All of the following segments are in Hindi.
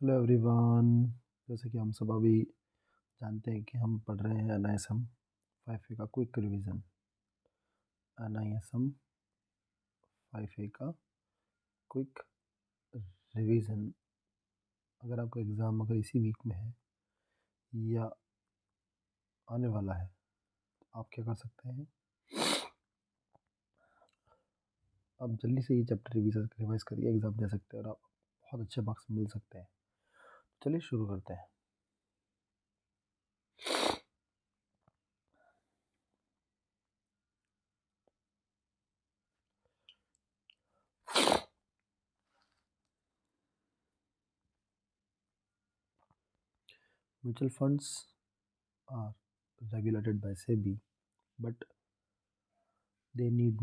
Hello everyone. जैसे कि हम सब अभी जानते हैं कि हम पढ़ रहे हैं NISM 5A का क्विक रिवीजन। NISM 5A का क्विक रिवीजन। अगर आपका एग्ज़ाम अगर इसी वीक में है या आने वाला है तो आप क्या कर सकते हैं, आप जल्दी से ये चैप्टर रिवाइज करिए, एग्ज़ाम दे सकते हैं और आप बहुत अच्छे मार्क्स मिल सकते हैं। चलिए शुरू करते हैं। Mutual funds are regulated by SEBI, but they need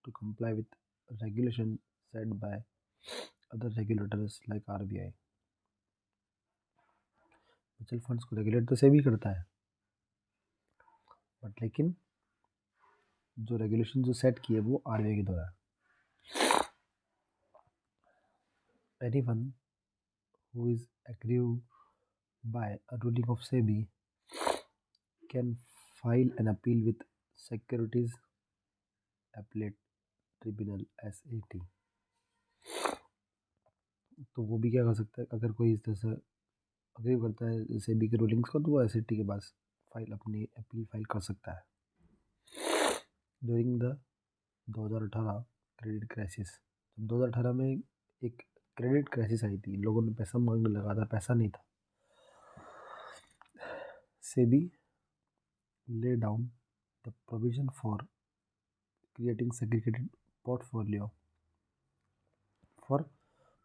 to comply with regulation set by other regulators like RBI। Mutual funds को रेगुलेट तो सेबी करता है, बट लेकिन जो रेगुलेशन जो सेट की है वो RBI के द्वारा। Anyone who is aggrieved by a ruling of SEBI can file an appeal with Securities Appellate Tribunal SAT। तो वो भी क्या कर सकता है, अगर कोई इस तरह से अग्री करता है सेबी के रूलिंग्स को तो वो SAT के पास अपनी अपील फाइल कर सकता है। ड्यूरिंग द 2018 क्रेडिट क्राइसिस, जब 2018 में एक क्रेडिट क्राइसिस आई थी, लोगों ने पैसा मांगने लगा था, पैसा नहीं था। SEBI lay down the provision for creating segregated portfolio for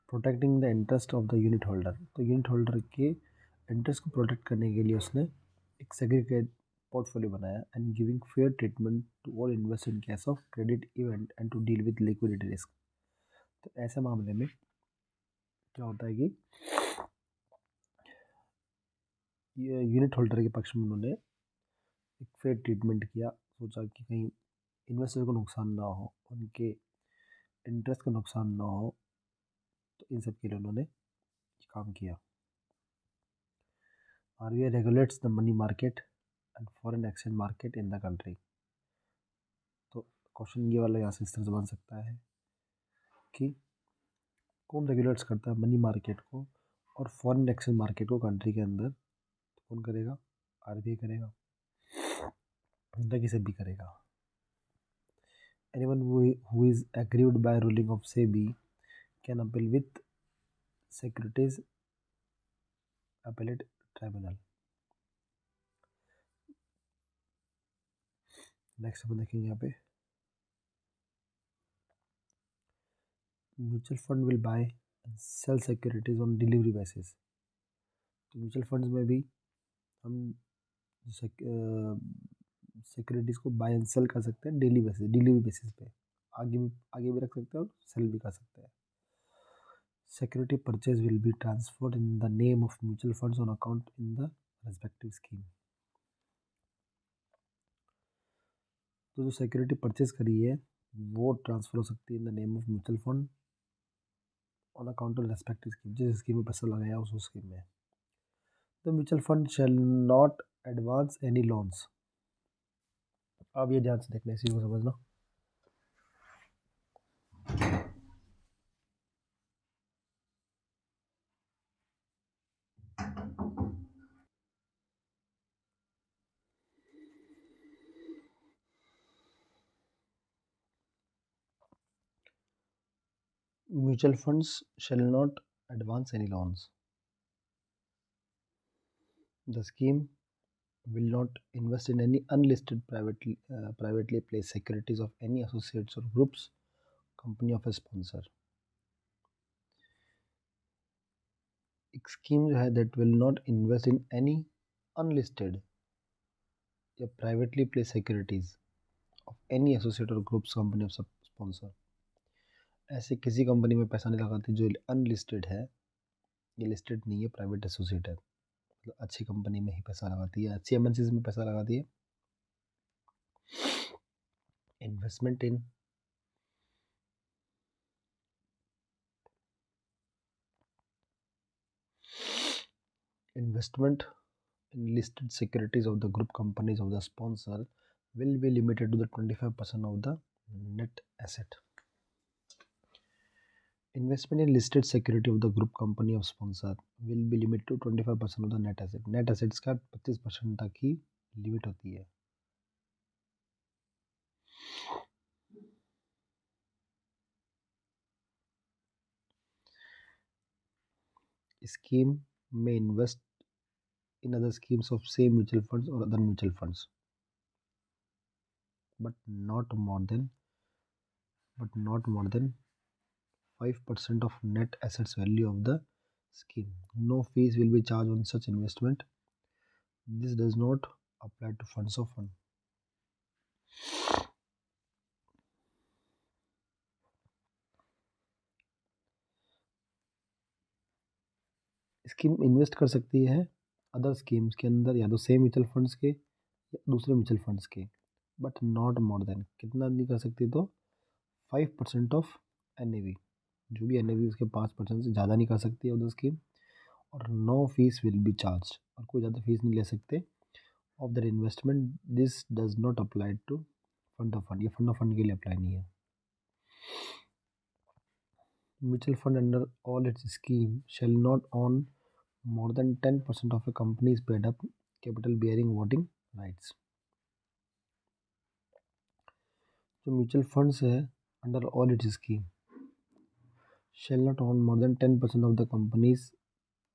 protecting the interest of the unit holder। तो यूनिट होल्डर के इंटरेस्ट को प्रोटेक्ट करने के लिए उसने एक सेग्रीगेट पोर्टफोलियो बनाया and giving fair treatment to all invest in case of credit event and to deal with liquidity risk. तो ऐसे मामले में क्या होता है कि ये यूनिट होल्डर के पक्ष में उन्होंने एक फेयर ट्रीटमेंट किया, सोचा कि कहीं इन्वेस्टर को नुकसान ना हो, उनके इंटरेस्ट को नुकसान ना हो, तो इन सब के लिए उन्होंने काम किया। RBI regulates the money market and foreign exchange market in the country। तो क्वेश्चन ये वाला यहाँ से इस तरह से बन सकता है कि कौन रेगुलेट्स करता है मनी मार्केट को और फॉरेन एक्सचेंज मार्केट को कंट्री के अंदर, तो कौन करेगा? RBI करेगा, ना कि SEBI करेगा। Anyone who is aggrieved by ruling of SEBI can appeal with Securities Appellate Tribunal। Next अपन देखेंगे यहाँ पे, mutual fund will buy and sell securities on delivery basis. तो म्यूचुअल फंड्स में भी हम सिक्योरिटीज़ को बाय एंड सेल कर सकते हैं डिलीवरी बेसिस पे। आगे भी रख सकते हैं और सेल भी कर सकते हैं। Security purchase will be transferred in the name of mutual funds on account in the respective scheme. तो जो सिक्योरिटी परचेज करी है वो ट्रांसफर हो सकती है in the name of mutual fund on account of respective scheme, जिस स्कीम में पैसा लगाया उस स्कीम में। The mutual fund shall not advance any loans. अब ये ध्यान से देखना, इसी को समझना। Mutual funds shall not advance any loans. The scheme will not invest in any unlisted privately placed securities of any associates or groups, company of a sponsor। एक स्कीम जो है that will not invest in any unlisted या privately placed securities of any associate or groups, company of sponsor। ऐसे किसी कंपनी में पैसा नहीं लगाती जो अनलिस्टेड है, ये लिस्टेड नहीं है, प्राइवेट एसोसिएट है, मतलब अच्छी कंपनी में ही पैसा लगाती है, अच्छी MNCs में पैसा लगाती है। Investment in Investment in listed securities of the group companies of the sponsor will be limited to the 25% of the net asset. Investment in listed security of the group company of sponsor will be limited to 25% of the net asset. Net assets का 25% तक ही लिमिट होती है. Scheme may invest in other schemes of same mutual funds or other mutual funds, but not more than 5% of net assets value of the scheme. No fees will be charged on such investment. This does not apply to funds of fund. Scheme invest कर सकती है अदर स्कीम्स के अंदर या तो सेम म्यूचुअल फंड्स के या दूसरे म्यूचुअल फंड्स के, बट नॉट मोर देन, कितना नहीं कर सकती, तो 5% ऑफ NAV, जो भी NAV उसके 5% से ज़्यादा नहीं कर सकती है उधर स्कीम. और no fees will be charge, और कोई ज़्यादा फीस नहीं ले सकते of that investment. This does not apply to fund of fund, ये फंड ऑफ फंड के लिए अप्लाई नहीं है. Mutual fund under all its scheme shall not on more than 10% of a company's paid up capital bearing voting rights. जो म्यूचुअल फंड्स है under all its scheme shall not own more than 10% of the company's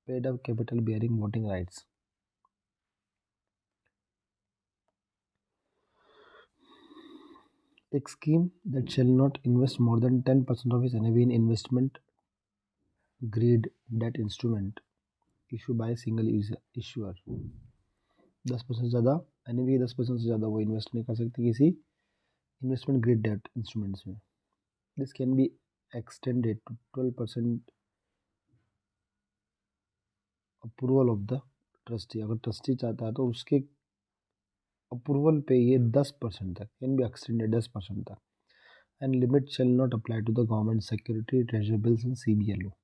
paid up capital bearing voting rights. एक scheme that shall not invest more than 10% of its NAV in investment grade debt instrument issued by a single issuer. 10% से ज़्यादा NAV, 10% से ज़्यादा वो इन्वेस्ट नहीं कर सकती किसी इन्वेस्टमेंट ग्रेड डेट इंस्ट्रूमेंट्स में. This can be extended to 12% approval of the trustee. अगर ट्रस्टी चाहता है तो उसके अप्रूवल पे ये 10% तक कैन बी एक्सटेंडेड, 10% तक. And limit shall not apply to the government security, treasury bills and CBLO.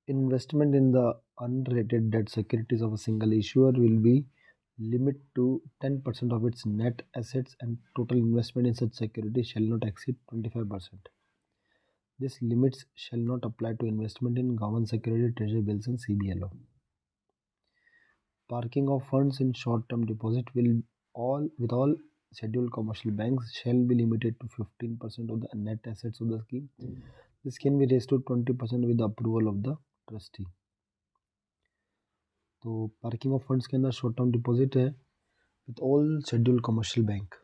Investment in the unrated debt securities of a single issuer will be limited to 10% of its net assets, and total investment in such security shall not exceed 25%. This limits shall not apply to investment in government security, treasury bills and CBLO. Parking of funds in short-term deposit with all scheduled commercial banks shall be limited to 15% of the net assets of the scheme. This can be raised to 20% with the approval of the trustee. तो पार्किंग ऑफ फंड्स के अंदर शॉर्ट टर्म डिपॉजिट है with all scheduled commercial bank.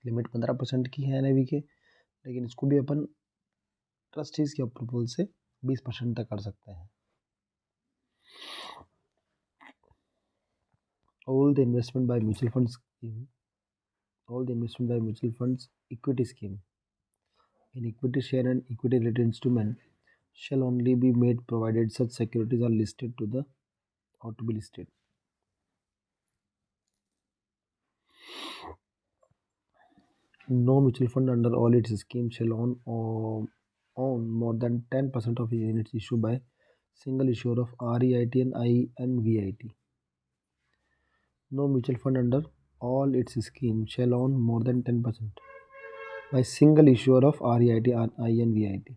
Limit 15% की है NAV के, लेकिन इसको भी अपन ट्रस्टीज के अप्रूवल से 20% तक कर सकते हैं. All the investment by mutual funds equity scheme in equity share and equity related instrument shall only be made provided such securities are listed to the or to be listed. No mutual fund under all its schemes shall own more than 10% of units issued by single issuer of REIT and INVIT. No mutual fund under all its schemes shall own more than 10% by single issuer of REIT and INVIT.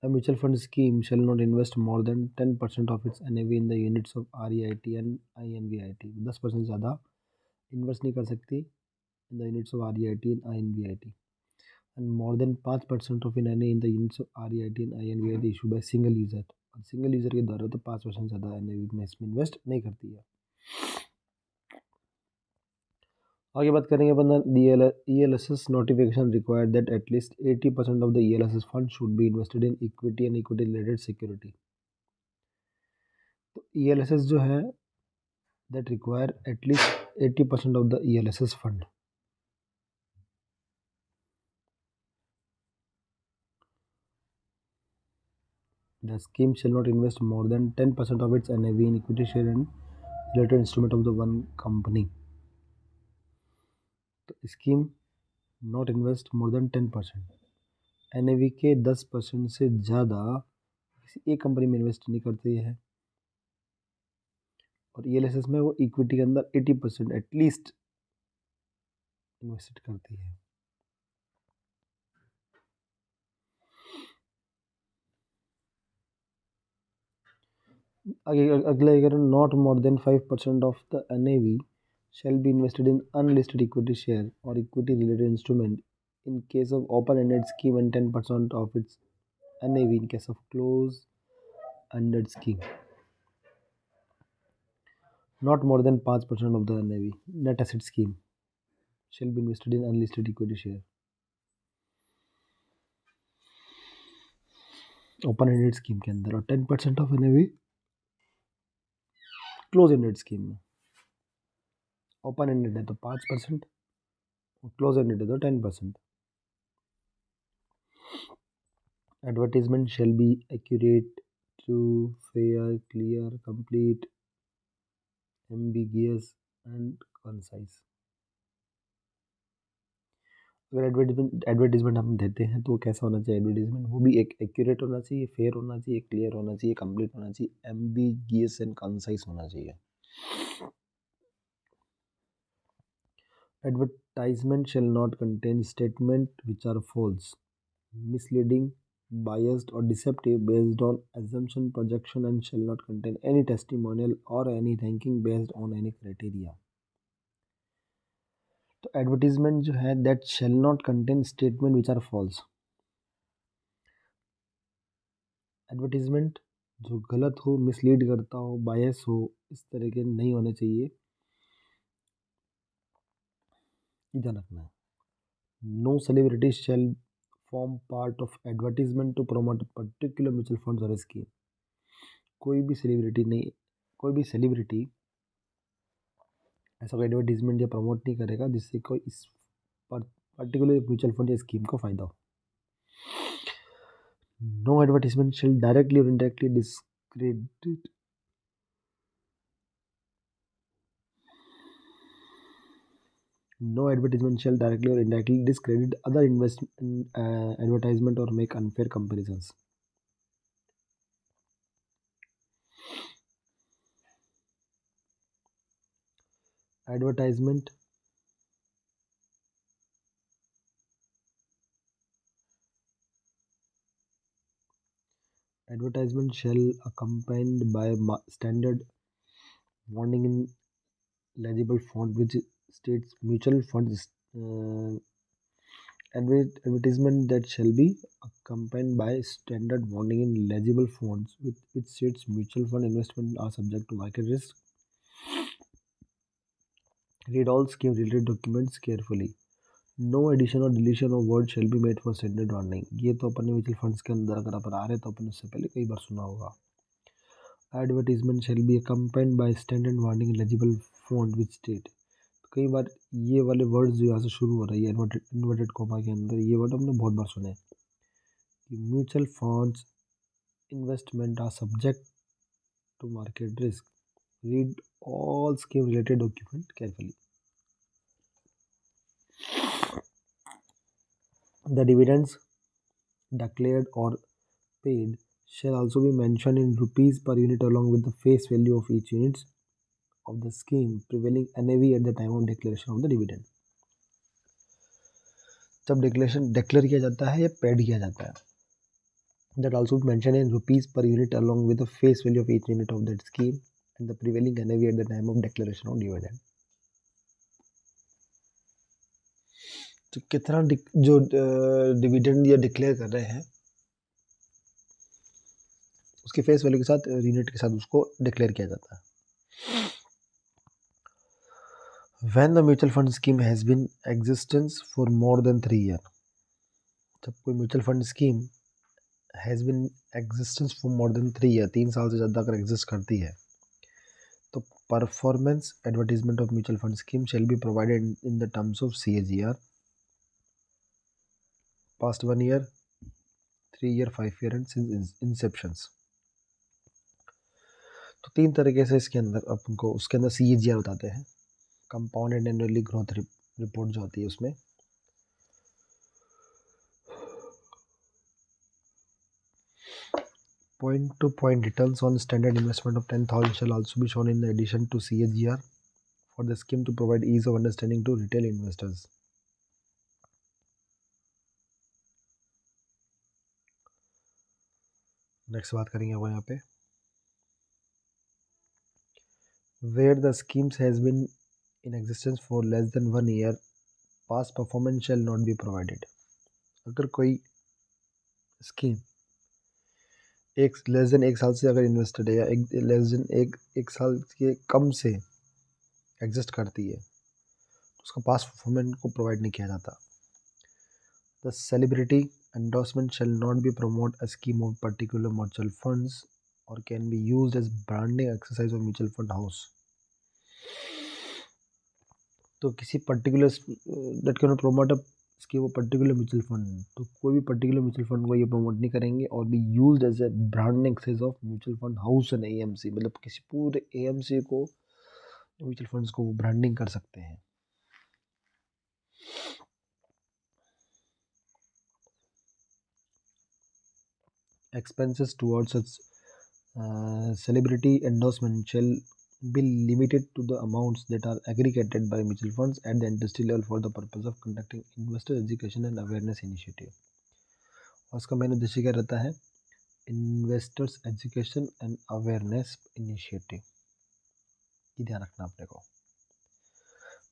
A mutual fund scheme shall not invest more than 10% of its NAV in the units of REIT and INVIT. 10% ज़्यादा इन्वेस्ट नहीं कर सकती in the units of REIT and INVIT. And more than 5% of NAV in the units of REIT and INVIT issued by single user. और सिंगल यूज़र के द्वारा तो 5% ज़्यादा NAV में इसमें इन्वेस्ट नहीं करती है. आगे बात करेंगे अपन ELSS notification required that at least 80% of the ELSS fund should be invested in equity and equity related security. तो ELSS जो है that require at least 80% of the ELSS fund. The scheme shall not invest more than 10% of its NAV in equity share and related instrument of the one company. तो scheme not invest more than 10%। NAV के 10% से ज़्यादा किसी एक कंपनी में इन्वेस्ट नहीं करती है। और ईएलएसएस में वो इक्विटी के अंदर 80% एटलीस्ट इन्वेस्ट करती है। अगला अगर not more than 5% of the NAV shall be invested in unlisted equity share or equity related instrument in case of open-ended scheme and 10% of its NAV in case of closed-ended scheme. Not more than 5% of the NAV net asset scheme shall be invested in unlisted equity share. Open-ended scheme के अंदर और 10% ऑफ NAV क्लोज-एंडेड स्कीम में। ओपन-एंडेड है तो 5%, क्लोज-एंडेड है तो 10%। Advertisement shall be accurate, true, fair, clear, complete, ambiguous and concise. अगर एडवर्टीजमेंट हम देते हैं तो कैसा होना चाहिए एडवर्टीजमेंट? वो भी एक एक्यूरेट होना चाहिए, फेयर होना चाहिए, क्लियर होना चाहिए, कंप्लीट होना चाहिए, एम्बिगियस एंड कंसाइज होना चाहिए। Advertisement shall not contain statement which are false, misleading, biased or deceptive based on assumption, projection and shall not contain any testimonial or any ranking based on any criteria. तो एडवर्टीजमेंट जो है that shall not contain statement which are false. Advertisement जो गलत हो, मिसलीड करता हो, बायस हो, इस तरह के नहीं होने चाहिए। ध्यान रखना है। No celebrity shall form part of advertisement to promote particular mutual fund और स्कीम। कोई भी सेलिब्रिटी ऐसा कोई एडवर्टीजमेंट या प्रमोट नहीं करेगा जिससे कोई इस पर्टिकुलर म्यूचुअल फंड या स्कीम को फायदा हो। नो एडवर्टीजमेंट शेल डायरेक्टली और indirectly discredit other advertisement or make unfair comparisons. Advertisement shall accompanied by standard warning in legible font which states mutual funds. Advertisement that shall be accompanied by standard warning in legible fonts which states mutual fund investment are subject to market risk. Read all scheme related documents carefully. No addition और deletion of word shall be made for standard warning. ये तो अपन म्यूचुअल फंड्स के अंदर अगर अपन आ रहे हैं तो अपन उससे पहले कई बार सुना होगा। Advertisement shall be accompanied by standard warning eligible font which state. तो कई बार ये वाले वर्ड्स जो यहाँ से शुरू हो रही है इन्वर्टेड कॉमा के अंदर, ये वर्ड हमने बहुत बार सुने कि mutual funds investment are subject to market risk. Read all scheme related document carefully. The dividends declared or paid shall also be mentioned in rupees per unit along with the face value of each unit of the scheme prevailing NAV at the time of declaration of the dividend. जब डिक्लेरेशन डिक्लेयर किया जाता है या पेड किया जाता है, that also be mentioned in rupees per unit along with the face value of each unit of that scheme and the prevailing NAV at the time of declaration of dividend. तो कितना जो डिविडेंड या डिक्लेयर कर रहे हैं उसके फेस वैल्यू के साथ यूनिट के साथ उसको डिक्लेयर किया जाता है। When the mutual fund scheme has been existence for more than 3 years, जब कोई mutual fund scheme has been existence for more than 3 year, 3 साल से ज़्यादा अगर एग्जिस्ट करती है तो performance advertisement of mutual fund scheme shall be provided in the terms of CAGR, past 1 year, 3 year, 5 year and since inceptions। तो तो 3 तरीके से इसके अंदर अपन को उसके अंदर CAGR बताते हैं, कंपाउंडेड एनुअली ग्रोथ रिपोर्ट जो होती है उसमें। Point to point returns on standard investment of 10,000 shall also be shown in addition to CAGR for the scheme to provide ease of understanding to retail investors. Next बात करेंगे अपन यहाँ पे, where the schemes has been in existence for less than 1 year, past performance shall not be provided. अगर कोई स्कीम लेस देन 1 साल से अगर इन्वेस्टेड है या लेस देन एक साल के कम से एग्जिस्ट करती है तो उसका पास्ट परफॉर्मेंस को प्रोवाइड नहीं किया जाता। The celebrity endorsement shall not be promote a scheme of particular mutual funds or can be used as branding exercise of mutual fund house. तो किसी particular that can promote a scheme of particular mutual fund, तो कोई भी पर्टिकुलर म्यूचुअल फंड को ये प्रमोट नहीं करेंगे और भी used as a branding exercise of mutual fund house and AMC, मतलब किसी पूरे AMC को म्यूचुअल फंड्स को ब्रांडिंग कर सकते हैं। Expenses towards such celebrity endorsement shall be limited to the amounts that are aggregated by mutual funds at the industry level for the purpose of conducting investor education and awareness initiative. और इसका मेन उद्देश्य क्या रहता है? Investors education and awareness initiative, ये ध्यान रखना अपने को।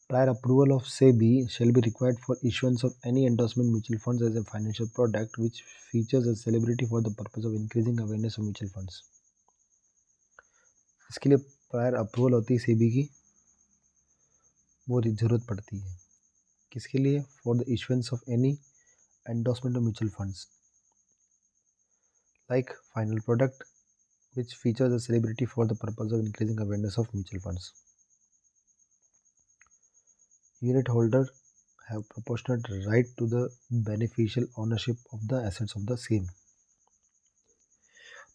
Prior approval of SEBI shall be required for issuance of any endorsement mutual funds as a financial product which features a celebrity for the purpose of increasing awareness of mutual funds. इसके लिए प्रायर अप्रूवल होती है SEBI की, वो ज़रूरत पड़ती है किसके लिए? For the issuance of any endorsement of mutual funds like final product which features a celebrity for the purpose of increasing awareness of mutual funds. Unit holder have proportionate right to the beneficial ownership of the assets of the scheme.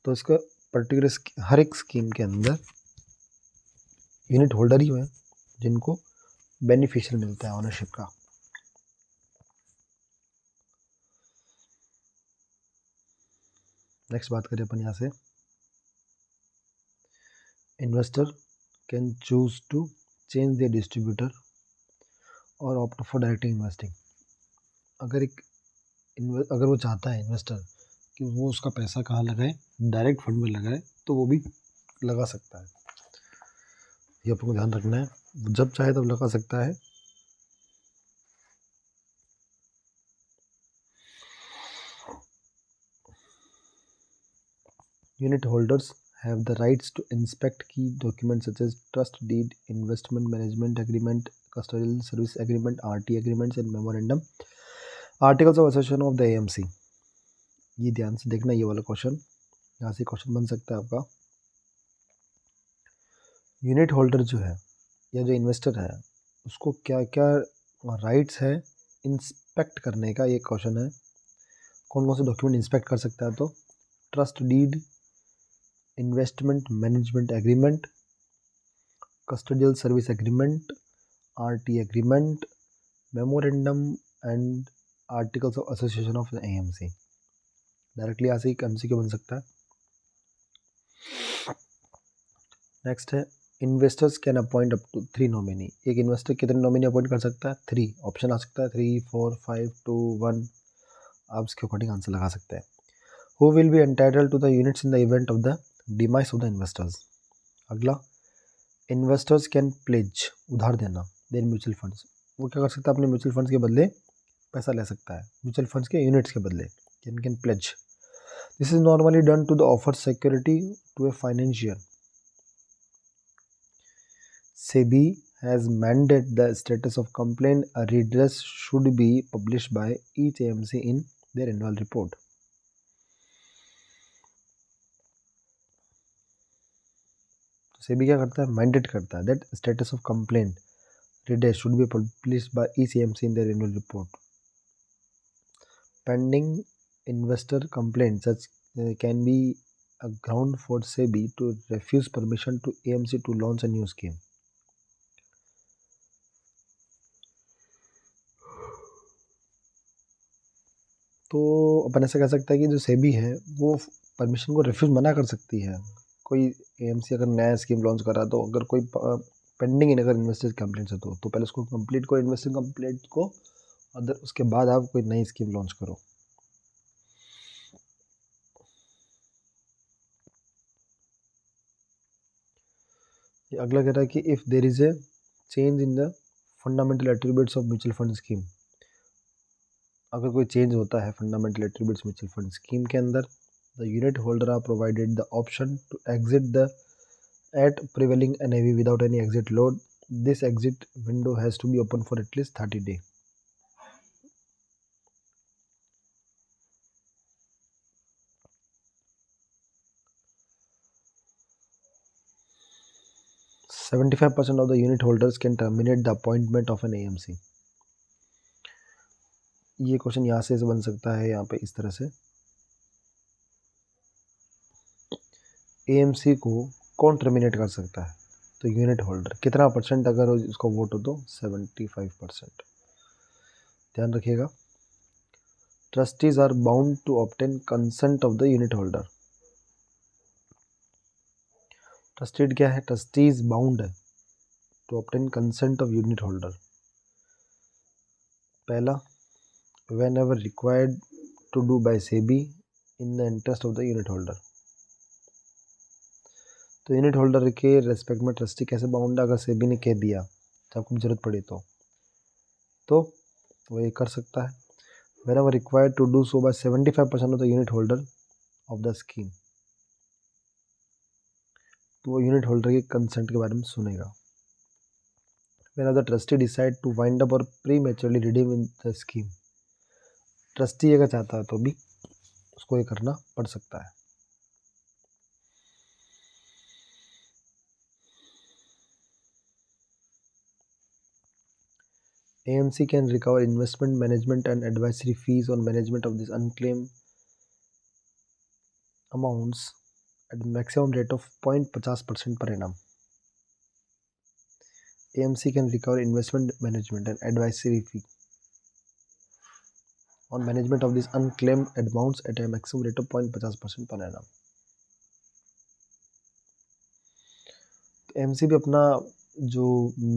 तो इसका पर्टिकुलर हर एक स्कीम के अंदर यूनिट होल्डर ही है जिनको बेनिफिशियल मिलता है ओनरशिप का। नेक्स्ट बात करें अपन यहाँ से, investor can choose to change the distributor और ऑप्ट फॉर डायरेक्ट इन्वेस्टिंग। अगर वो चाहता है इन्वेस्टर कि वो उसका पैसा कहाँ लगाए, डायरेक्ट फंड में लगाए, तो वो भी लगा सकता है। ये आपको ध्यान रखना है, जब चाहे तब लगा सकता है। Unit holders have the rights to inspect key documents such as trust deed, investment management agreement, custodial service agreement, RT agreements and memorandum, articles of association of the AMC. ये ध्यान से देखना, ये वाला क्वेश्चन यहाँ से क्वेश्चन बन सकता है आपका। यूनिट होल्डर जो है या जो इन्वेस्टर है उसको क्या क्या राइट्स है इंस्पेक्ट करने का, ये क्वेश्चन है। कौन कौन से डॉक्यूमेंट इंस्पेक्ट कर सकता है? तो trust deed, investment management agreement, custodial service agreement, RT agreement, memorandum and articles of association of AMC। Directly यहाँ से एक MCQ बन सकता है। नेक्स्ट है, investors can appoint up to 3 nominee. एक इन्वेस्टर कितने नॉमिनी अपॉइंट कर सकता है? 3 ऑप्शन आ सकता है, 3, 4, 5, 2, 1। आप इसके अकॉर्डिंग आंसर लगा सकते हैं। Who will be entitled to the units in the event of the demise of the investors. अगला, इन्वेस्टर्स कैन प्लेज, उधार देना, देन म्यूचुअल फंड्स। वो क्या कर सकता है? अपने म्यूचुअल फंड्स के बदले पैसा ले सकता है, म्यूचुअल फंड्स के यूनिट्स के बदले। Can pledge, this is normally done to the offer security to a financial. SEBI has mandated the status of complaint a redress should be published by each AMC in their annual report. SEBI क्या करता है? मैंडेट करता है that status of complaint redress should be published by each AMC in their annual report. Pending investor complaints such can be a ground for SEBI to refuse permission to AMC to launch a new scheme. तो अपन ऐसा कह सकते हैं कि जो सेबी है वो परमिशन को रिफ्यूज मना कर सकती है। कोई एएमसी अगर नया स्कीम लॉन्च करा तो अगर कोई पेंडिंग अगर इन्वेस्टर कंप्लेंट्स है तो पहले उसको कंप्लीट करो इन्वेस्टर कंप्लेंट को, और उसके बाद आप कोई नई स्कीम लॉन्च करो। अगला कह रहा है कि if there is a change in the fundamental attributes of mutual fund scheme, अगर कोई चेंज होता है fundamental attributes mutual fund scheme के अंदर, the unit holder are provided the option to exit the at prevailing NAV without any exit load. This exit window has to be open for at least 30 days. %75% of the unit holders can terminate the appointment of an AMC. ये क्वेश्चन यहाँ से बन सकता है, यहाँ पे इस तरह से AMC को कौन टर्मिनेट कर सकता है, तो यूनिट होल्डर। कितना परसेंट अगर उसका वोट हो तो 75%। ध्यान रखिएगा, trustees are bound to obtain consent of the unit holder. Trustees क्या है, ट्रस्टीज बाउंड है to obtain consent of unit holder. पहला, whenever required to do by SEBI in the interest of the unit holder। तो यूनिट होल्डर के रेस्पेक्ट में ट्रस्टी कैसे बाउंड है, अगर सेबी ने कह दिया तो आपको जरूरत पड़ी तो वो ये कर सकता है। whenever required to do so by 75% of the unit holder of the scheme, तो वो यूनिट होल्डर के कंसेंट के बारे में सुनेगा। whenever the trustee decide to wind up or prematurely redeem in the scheme, trustee अगर चाहता है तो भी उसको ये करना पड़ सकता है। AMC can recover investment management and advisory fees on management of these unclaimed amounts at maximum rate of 0.50% per annum. AMC can recover investment management and advisory fee on management of these unclaimed amounts at a maximum rate of 0.50% per annum. AMC भी अपना जो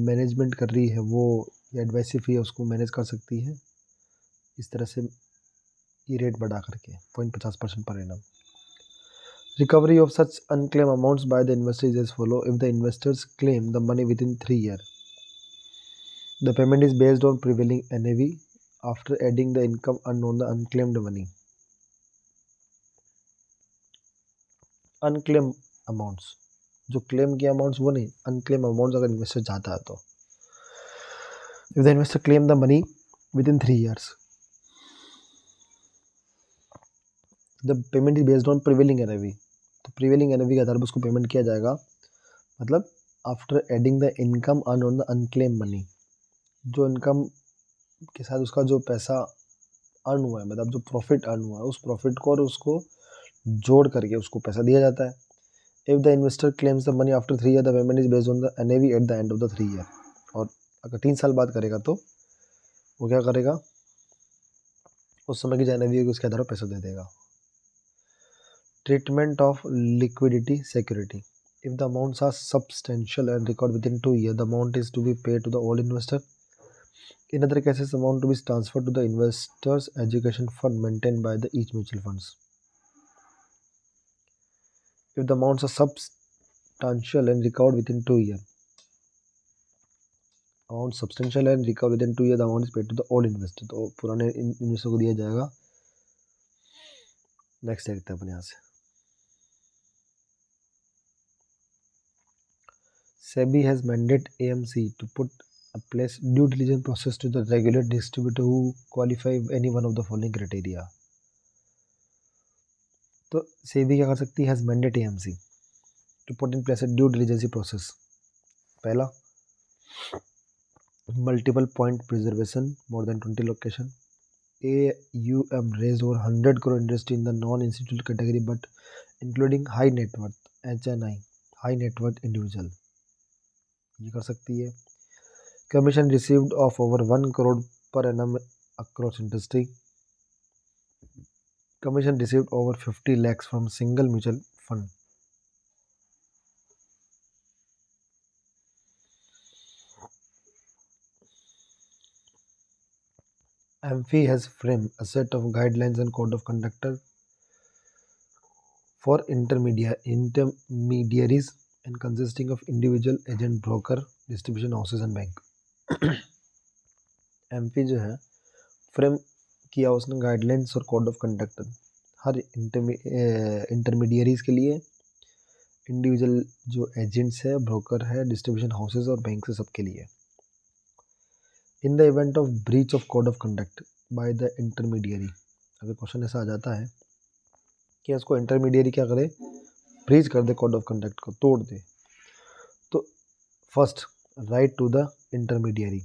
मैनेजमेंट कर रही है वो एडवाइसरी फी है उसको मैनेज कर सकती है इस तरह से, ये रेट बढ़ा करके 0.50% per annum. Recovery of such unclaimed amounts by the investor is as follow. If the investors claim the money within 3 years, the payment is based on prevailing NAV after adding the income earned on the unclaimed money. Unclaimed amounts, जो क्लेम के अमाउंट्स वो नहीं, अनक्लेम अमाउंट्स अगर इन्वेस्टर चाहता है तो if the investor claim the money with in 3 years, the payment is based on prevailing NAV, तो प्रिवेलिंग एनएवी के आधार पर उसको पेमेंट किया जाएगा, मतलब after adding the income earn on the unclaim money, जो इनकम के साथ उसका जो पैसा अर्न हुआ है, मतलब जो प्रॉफिट अर्न हुआ है उस प्रॉफिट को और उसको जोड़ करके उसको पैसा दिया जाता है। If the investor claims the money after 3 years, the payment is based on the NAV at the end of the 3 year। और अगर 3 साल बाद करेगा तो वो क्या करेगा, उस समय की जो एनएवी होगी उसके आधार पर पैसा दे देगा। Treatment of liquidity security, if the amounts are substantial and record within 2 years, the amount is to be paid to the old investor. In other cases, amount to be transferred to the investor's education fund maintained by the each mutual funds. If the amounts are substantial and recovered within 2 years, amount substantial and recovered within 2 years, the amount is paid to the old investor. तो पुराने इन्वेस्टर को दिया जाएगा। नेक्स्ट देखते हैं अपन यहाँ से। SEBI has mandated AMC to put a place due diligence process to the regular distributor who qualify any one of the following criteria. तो SEBI क्या कर सकती है, has mandated AMC to put in place a due diligence process. पहला, multiple point preservation, more than 20 location. AUM raised over 100 crore industry in the non-institutional category but including high net worth HNI, high net worth individual, ये कर सकती है। Commission received of over 1 crore per annum across industry, commission received over 50 lakhs from single mutual fund. AMFI has framed a set of guidelines and code of conduct for intermediaries and consisting of individual, agent, broker, distribution houses and bank। AMFI जो है फ्रेम किया उसने गाइडलाइंस और code of conduct her intermediaries के लिए, इंडिविजुअल जो एजेंट्स है, ब्रोकर है, डिस्ट्रीब्यूशन हाउसेज और बैंक से सबके लिए। इन the event of breach of code of conduct by the intermediary, अगर क्वेश्चन ऐसा आ जाता है कि इसको इंटरमीडियरी क्या करे, ब्रीच कर दे, कोड ऑफ कंडक्ट को तोड़ दे, तो first right to the intermediary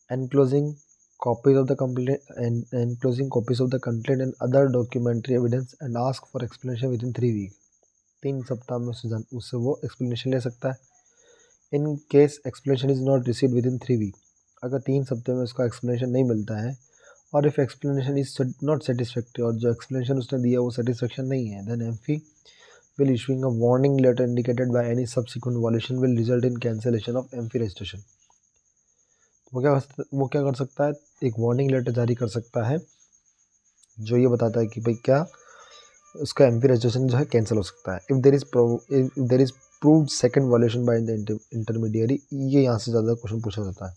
enclosing copies of the complaint and enclosing copies of the complaint and other documentary evidence and ask for explanation within 3 weeks। 3 सप्ताह में उससे वो एक्सप्लेनेशन ले सकता है। In case explanation is not receive within 3 week, अगर 3 सप्ताह में उसका एक्सप्लेनेशन नहीं मिलता है और if explanation is not satisfactory, और जो एक्सप्लेनेशन उसने दिया वो सेटिस्फैक्शन नहीं है, then AMFI will issuing a warning letter indicated by any subsequent violation will result in cancellation of AMFI registration. वो क्या कर सकता है, एक वार्निंग लेटर जारी कर सकता है जो ये बताता है कि भाई क्या उसका एमपी रजिस्ट्रेशन जो है कैंसिल हो सकता है। If there is proved second violation by the intermediary, ये यहाँ से ज़्यादा क्वेश्चन पूछा जाता है।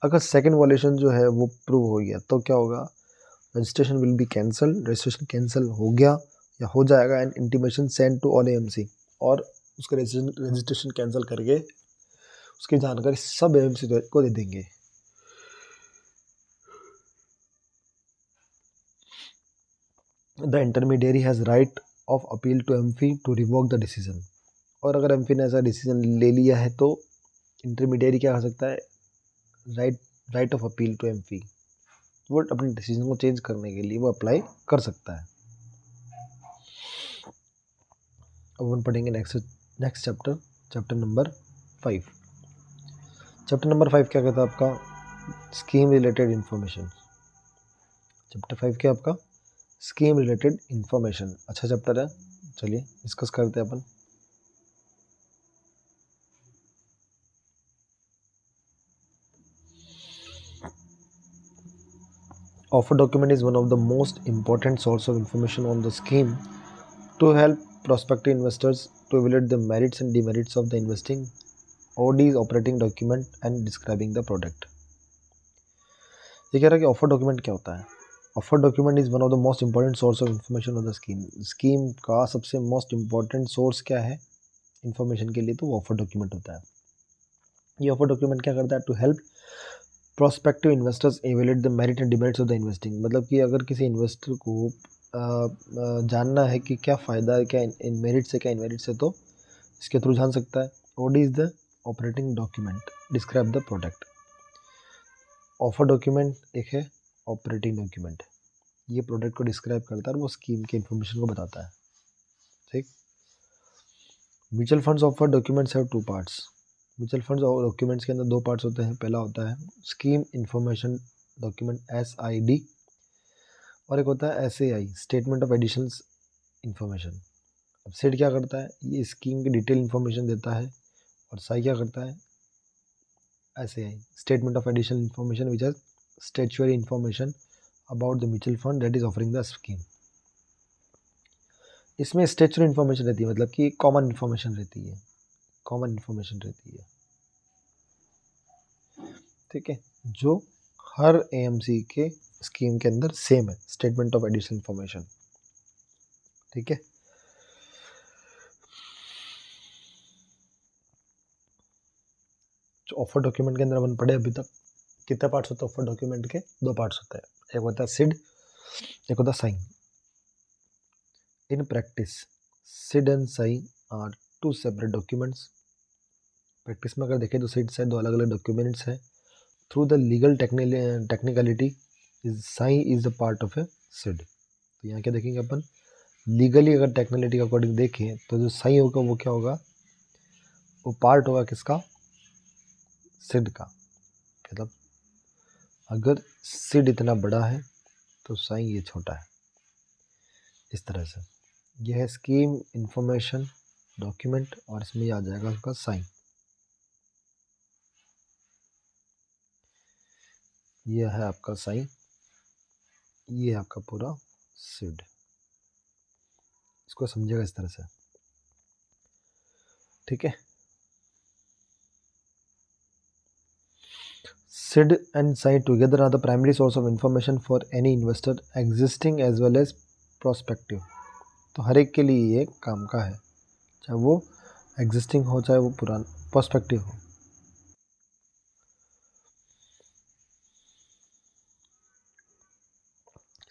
अगर सेकंड वायलेशन जो है वो प्रूव हो गया तो क्या होगा, registration will be cancel, registration cancel हो गया या हो जाएगा, and intimation send to all AMC, और उसका रजिस्ट्रेशन कैंसिल करके उसकी जानकारी सब एएमसी को दे देंगे। The intermediary has right of appeal to AMFI to revoke the decision, और अगर एमफी ने ऐसा डिसीजन ले लिया है तो इंटरमीडियरी क्या कर सकता है, right of appeal to AMFI, वो अपने डिसीजन को चेंज करने के लिए वो अप्लाई कर सकता है। अब हम पढ़ेंगे next chapter number 5। Chapter number 5 क्या कहता है आपका, स्कीम रिलेटेड इंफॉर्मेशन। चैप्टर 5 क्या आपका, स्कीम रिलेटेड इंफॉर्मेशन। अच्छा चैप्टर है, चलिए डिस्कस करते हैं अपन। Offer document is one of the most important source of information on the scheme to help prospective investors to evaluate the merits and demerits of the investing. OD is operating document and describing the product। ये कह रहा है कि ऑफर डॉक्यूमेंट क्या होता है। Offer document is one of the most important source of information of the scheme. Scheme का सबसे मोस्ट इंपॉर्टेंट सोर्स क्या है इन्फॉर्मेशन के लिए, तो वो ऑफर डॉक्यूमेंट होता है। ये ऑफर डॉक्यूमेंट क्या करता है, to help prospective investors evaluate the merit and demerits of the investing, मतलब कि अगर किसी इन्वेस्टर को जानना है कि क्या फ़ायदा है, क्या इन मेरिट से क्या इनमेरिट से, तो इसके थ्रू जान सकता है। OD is the operating document describe the product. Offer document एक है ऑपरेटिंग डॉक्यूमेंट, ये प्रोडक्ट को डिस्क्राइब करता है और वो स्कीम के इन्फॉर्मेशन को बताता है, ठीक। Mutual funds offer documents have 2 parts. Mutual funds और डॉक्यूमेंट्स के अंदर 2 पार्ट्स होते हैं। पहला होता है स्कीम इंफॉर्मेशन डॉक्यूमेंट SID, और एक होता है SAI statement of additional information. अब सेट क्या करता है, ये स्कीम की डिटेल इंफॉर्मेशन देता है, और साई क्या करता है, SAI statement of additional information which is statutory information about the mutual fund that is offering the scheme. इसमें स्टैट्यूटरी इंफॉर्मेशन रहती है, मतलब कि कॉमन इन्फॉर्मेशन रहती है, ठीक है, जो हर AMC के स्कीम के अंदर सेम है, स्टेटमेंट ऑफ एडिशनल इंफॉर्मेशन, ठीक है। जो ऑफर डॉक्यूमेंट के अंदर अपन पढ़े अभी तक, कितने पार्ट्स होते हैं ऑफर डॉक्यूमेंट के, 2 पार्ट्स होते हैं, एक होता है सिड, एक होता है SAI. In practice SID and SAI are 2 separate documents. Practice में अगर देखें तो सिड साइन 2 अलग अलग डॉक्यूमेंट्स हैं। Through the legal technicality is sign is the part of a SID. तो यहाँ क्या देखेंगे अपन, लीगली अगर टेक्निकलिटी के अकॉर्डिंग देखें तो जो सही होगा वो क्या होगा, वो पार्ट होगा किसका, सिड का। मतलब अगर सिड इतना बड़ा है तो साई ये छोटा है, इस तरह से। यह है स्कीम इंफॉर्मेशन डॉक्यूमेंट और इसमें ये आ जाएगा उसका साइन। यह है आपका साइन, ये है आपका पूरा सिड। इसको समझेगा इस तरह से, ठीक है। SID and SAI together are the primary source of information for any investor, existing as well as prospective। तो हर एक के लिए ये काम का है, चाहे वो एग्जिस्टिंग हो चाहे वो पुराना प्रोस्पेक्टिव हो।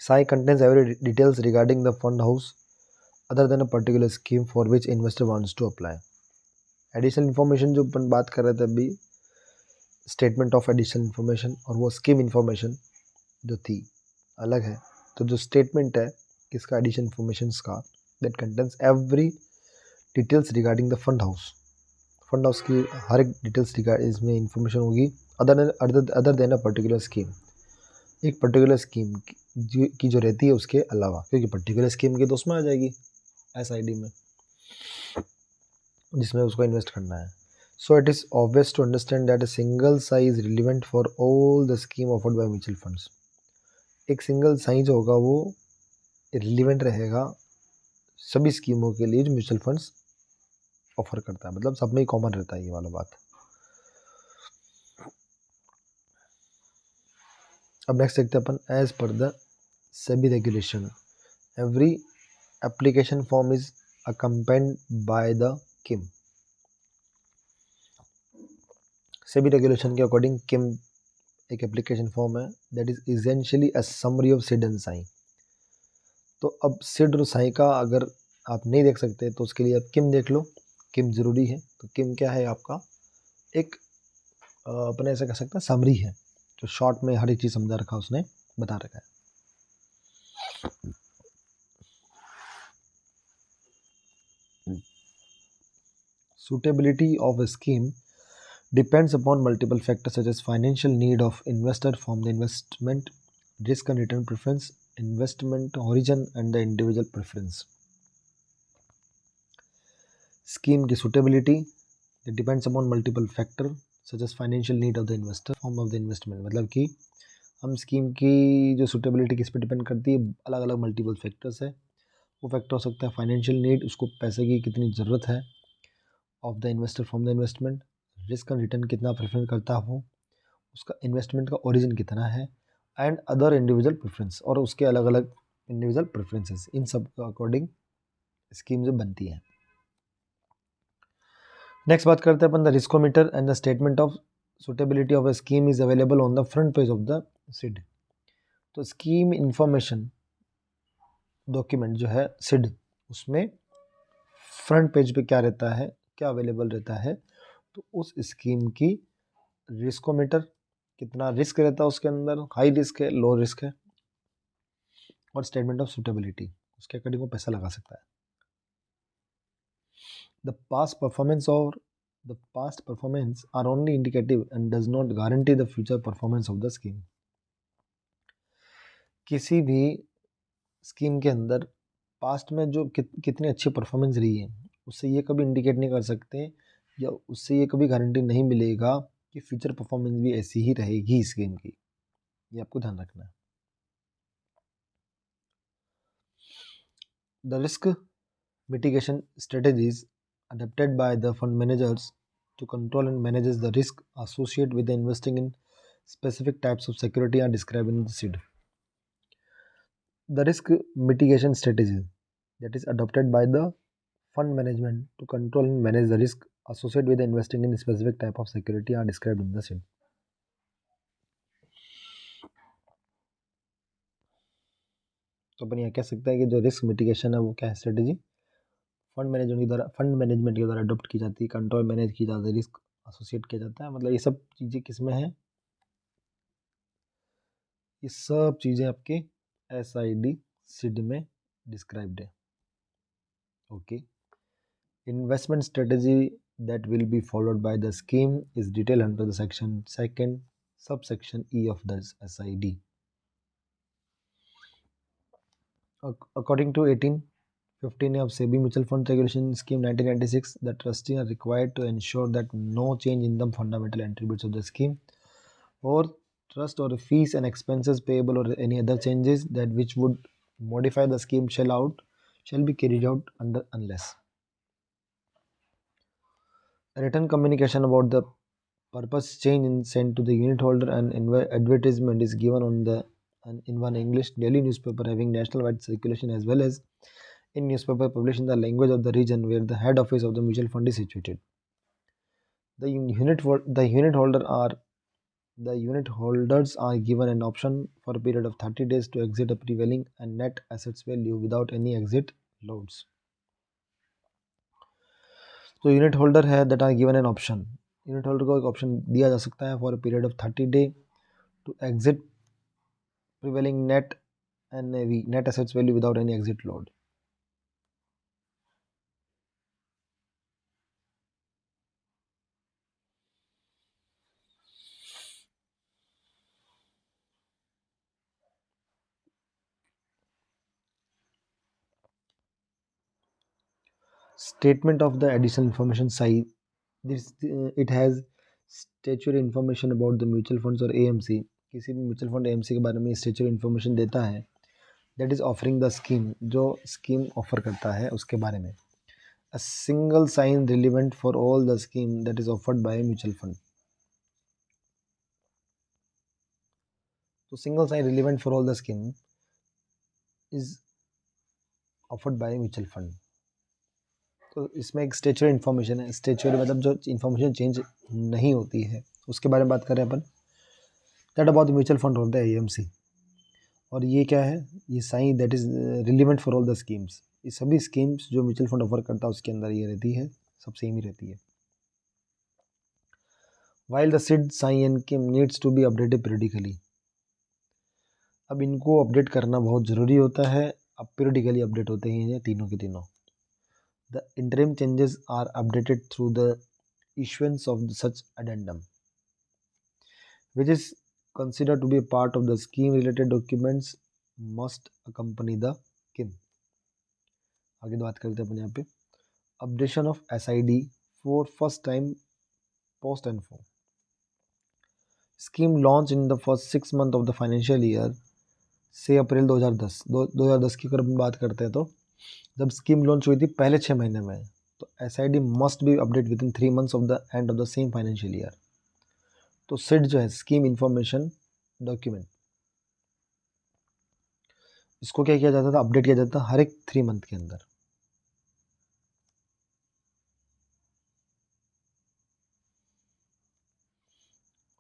SAI contains every details regarding the fund house other than a particular scheme for which investor wants to apply। Additional information जो अपन बात कर रहे थे अभी, स्टेटमेंट ऑफ एडिशनल इन्फॉर्मेशन और वो स्कीम इन्फॉर्मेशन जो थी अलग है। तो जो स्टेटमेंट है किसका, एडिशनल इन्फॉर्मेशन का, that contains every details regarding the fund house की हर एक डिटेल्स इसमें इंफॉर्मेशन होगी, other than a particular scheme, एक पर्टिकुलर स्कीम की जो रहती है उसके अलावा, क्योंकि पर्टिकुलर स्कीम की तो उसमें आ जाएगी SID में जिसमें उसको इन्वेस्ट करना है। So it is obvious to understand that a single SAI is relevant for all the scheme offered by mutual funds. एक सिंगल साई जो होगा वो रिलेवेंट रहेगा सभी स्कीमों के लिए जो म्यूचुअल फंड्स ऑफर करता है, मतलब सब में ही कॉमन रहता है ये वाला बात। अब नेक्स्ट देखते हैं अपन, as per the SEBI regulation every application form is accompanied by the KIM. SEBI regulation के अकॉर्डिंग किम एक एप्लीकेशन फॉर्म है that is essentially a summary of SID and SAI. तो अब सिड और साई का अगर आप नहीं देख सकते तो उसके लिए आप किम देख लो, किम जरूरी है। तो किम क्या है आपका, एक अपने ऐसा कह सकते हैं समरी है, जो शॉर्ट में हर एक चीज़ समझा रखा उसने बता रखा है। Suitability of a scheme depends upon multiple factors such as financial need of investor from the investment, risk and return preference, investment origin and the individual preference। Scheme की suitability depends upon multiple factor such as financial need of the investor, form of the investment, मतलब कि हम स्कीम की जो सुटेबिलिटी किस पे डिपेंड करती है, अलग अलग मल्टीपल फैक्टर्स है। वो फैक्टर हो सकता है फाइनेंशियल नीड, उसको पैसे की कितनी ज़रूरत है, of the investor from the investment, risk and return कितना प्रेफर करता हो, उसका इन्वेस्टमेंट का ओरिजिन कितना है, एंड अदर इंडिविजुअल प्रेफरेंस, और उसके अलग अलग इंडिविजुअल प्रेफरेंसेस, इन सब के अकॉर्डिंग स्कीम जो बनती है। नेक्स्ट बात करते हैं अपन, the riskometer and the statement of suitability of a scheme is available on the front page of the SID. तो स्कीम इंफॉर्मेशन डॉक्यूमेंट जो है सिड, उसमें फ्रंट पेज पे क्या रहता है, क्या अवेलेबल रहता है, तो उस स्कीम की रिस्कोमीटर, कितना रिस्क रहता है उसके अंदर, हाई रिस्क है लो रिस्क है, और स्टेटमेंट ऑफ सुटेबिलिटी, उसके अकॉर्डिंग वो पैसा लगा सकता है। The past performance are only indicative and does not guarantee the future performance of the scheme. किसी भी स्कीम के अंदर पास्ट में जो कितनी अच्छी परफॉर्मेंस रही है, उससे ये कभी इंडिकेट नहीं कर सकते, या उससे ये कभी गारंटी नहीं मिलेगा कि फ्यूचर परफॉर्मेंस भी ऐसी ही रहेगी स्कीम की। ये आपको ध्यान रखना है। The risk mitigation strategies adopted by the fund managers to control and manage the risk associated with the investing in specific types of security are described in the SID। The risk mitigation strategies that is adopted by the fund management to control and manage the risk associated with the investing in specific type of security are described in the SID। तो अपन यह कह सकते हैं कि जो रिस्क मिटिगेशन है वो क्या है, स्ट्रेटेजी फंड मैनेजमेंट के द्वारा अडोप्ट की जाती है, कंट्रोल मैनेज की जाती है, रिस्क एसोसिएट किया जाता है। मतलब ये सब चीज़ें किस में है, ये सब चीज़ें आपके SID सिड में डिस्क्राइब्ड है। Okay. Investment strategy that will be followed by the scheme is detailed under the section second subsection E of the SID. According to 1815 of SEBI Mutual Fund Regulation Scheme 1996, the trustees are required to ensure that no change in the fundamental attributes of the scheme or trust or fees and expenses payable or any other changes that which would modify the scheme shall be carried out under unless a written communication about the purpose change is sent to the unit holder and advertisement is given on the in one English daily newspaper having national wide circulation as well as in newspaper published in the language of the region where the head office of the mutual fund is situated. The unit holders are given an option for a period of 30 days to exit a prevailing and net assets value without any exit loads. तो यूनिट होल्डर है that are given an option, unit holder को एक ऑप्शन दिया जा सकता है for a period of 30 day to exit prevailing net NAV net assets value without any exit load. Statement of the additional information side. It has statutory information about the mutual funds और AMC. किसी भी म्यूचुअल फंड AMC के बारे में स्टेचुअरी इन्फॉर्मेशन देता है that is offering the scheme, जो स्कीम ऑफर करता है उसके बारे में. A single sign relevant for all the scheme that is offered by a mutual fund. So single sign relevant for all the scheme is offered by a mutual fund. तो इसमें एक स्टेचुअरी इन्फॉर्मेशन है. स्टेचुअरी मतलब जो इन्फॉर्मेशन चेंज नहीं होती है उसके बारे में बात कर रहे हैं अपन. दैट अबाउट म्यूचुअल फंड होता है AMC. और ये क्या है, ये SAI that is relevant for all the schemes. ये सभी स्कीम्स जो म्यूचुअल फंड ऑफर करता है उसके अंदर ये रहती है, सब सेम ही रहती है. While the SID SAI KIM needs to be updated periodically. अब इनको अपडेट करना बहुत ज़रूरी होता है. अब पीरियडिकली अपडेट होते हैं ये तीनों के तीनों. The interim changes are updated through the issuance of such addendum which is considered to be a part of the scheme related documents must accompany the scheme. आगे बात करते हैं अपन यहाँ पे updation of SID for first time post info. Scheme launch in the first 6 month of the financial year से अप्रैल 2010 की अगर हम बात करते हैं तो जब स्कीम लॉन्च हुई थी पहले 6 महीने में, तो SID must be update with in 3 months of the end of the same financial year. तो सिड जो है स्कीम इंफॉर्मेशन डॉक्यूमेंट, इसको क्या किया जाता था, अपडेट किया जाता था हर एक 3 month के अंदर.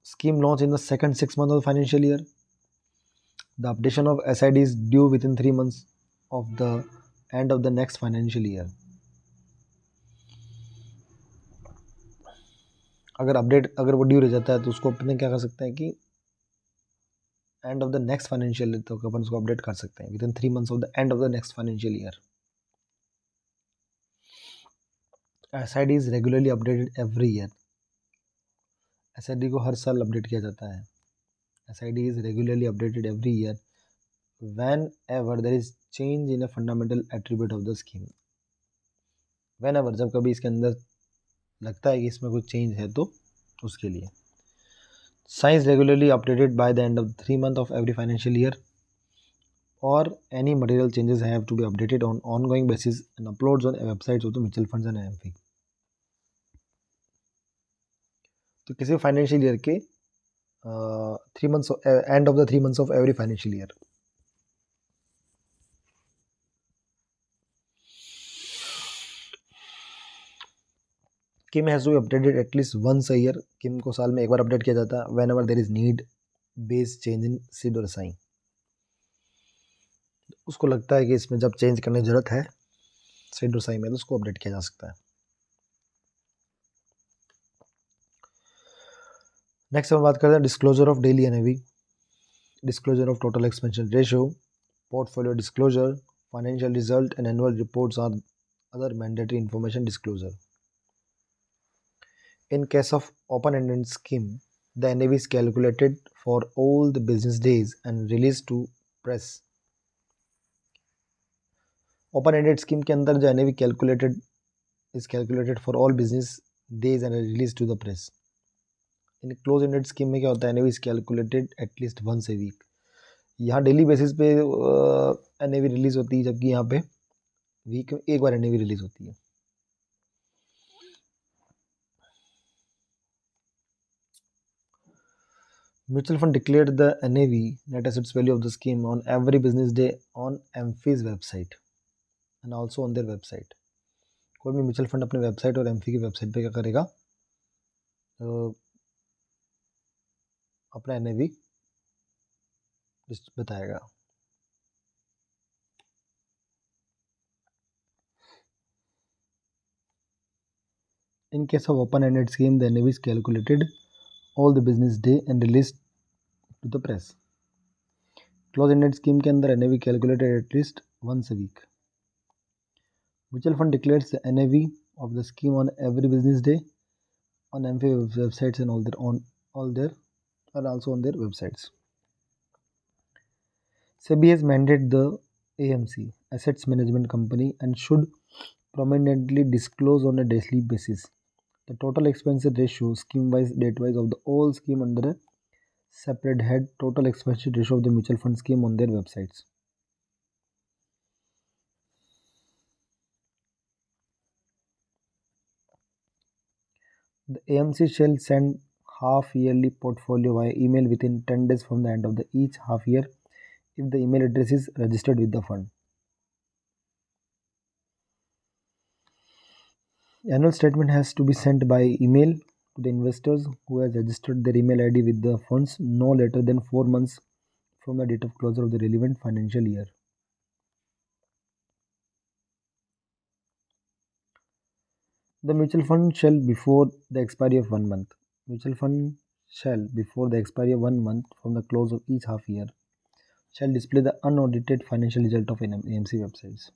Scheme launch in the second 6 months of the financial year. The updation of SID is due within 3 months of the end of the next financial year. अगर वो ड्यू रह जाता है तो उसको अपने क्या कर सकते हैं कि end of the next financial year तक अपन उसको अपडेट कर सकते हैं with in 3 months of the end of the next financial year. SID is regularly updated every year. SID को हर साल अपडेट किया जाता है. SID is regularly updated every year whenever there is change in a fundamental attribute of the scheme. Whenever जब कभी इसके अंदर लगता है कि इसमें कुछ चेंज है तो उसके लिए. Signs regularly updated by the end of 3 months of every financial year or any material changes have to be updated on ongoing basis and uploads on websites of the mutual funds and AMC. तो किसी फाइनेंशियल ईयर के 3 months end of the 3 months of every financial year. KIM has to be updated at least once a year. KIM को साल में एक बार अपडेट किया जाता है whenever there is need base change in SID और साइन. उसको लगता है कि इसमें जब चेंज करने की जरूरत है सिड और साइन में तो उसको अपडेट किया जा सकता है. नेक्स्ट हम बात करते हैं disclosure of daily NAV, disclosure of total expense ratio, portfolio disclosure, financial result and annual reports are other mandatory information disclosure. In case of open-ended scheme, the NAV is calculated for all the business days and released to press. Open-ended scheme के अंदर जो NAV is calculated for all business days and released to the press. In close ended scheme में क्या होता है, NAV is calculated at least once a week. यहाँ डेली बेसिस पे एनएवी रिलीज होती है, जबकि यहाँ पे वीक में एक बार एनएवी रिलीज होती है. Mutual fund declared the NAV, net assets value of the scheme, on every business day on एम्फीज website and also on their website. कोई भी म्यूचुअल फंड अपने वेबसाइट और एम्फी की वेबसाइट पे क्या करेगा, अपना NAV बताएगा. In case of open-ended scheme, the NAV is calculated all the business day and released to the press. Close-ended scheme के अंदर NAV calculated at least once a week. Mutual fund declares the NAV of the scheme on every business day on MFA websites and all their and also on their websites. SEBI has mandated the AMC, Assets Management Company, and should prominently disclose on a daily basis the total expense ratio, scheme-wise, date-wise, of the whole scheme under a separate head, total expense ratio of the mutual fund scheme on their websites. The AMC shall send half-yearly portfolio via email within 10 days from the end of each half year if the email address is registered with the fund. Annual statement has to be sent by email to the investors who has registered their email ID with the funds no later than 4 months from the date of closure of the relevant financial year. The mutual fund shall, before the expiry of 1 month, mutual fund shall, before the expiry of 1 month from the close of each half year, shall display the unaudited financial result of AMC websites.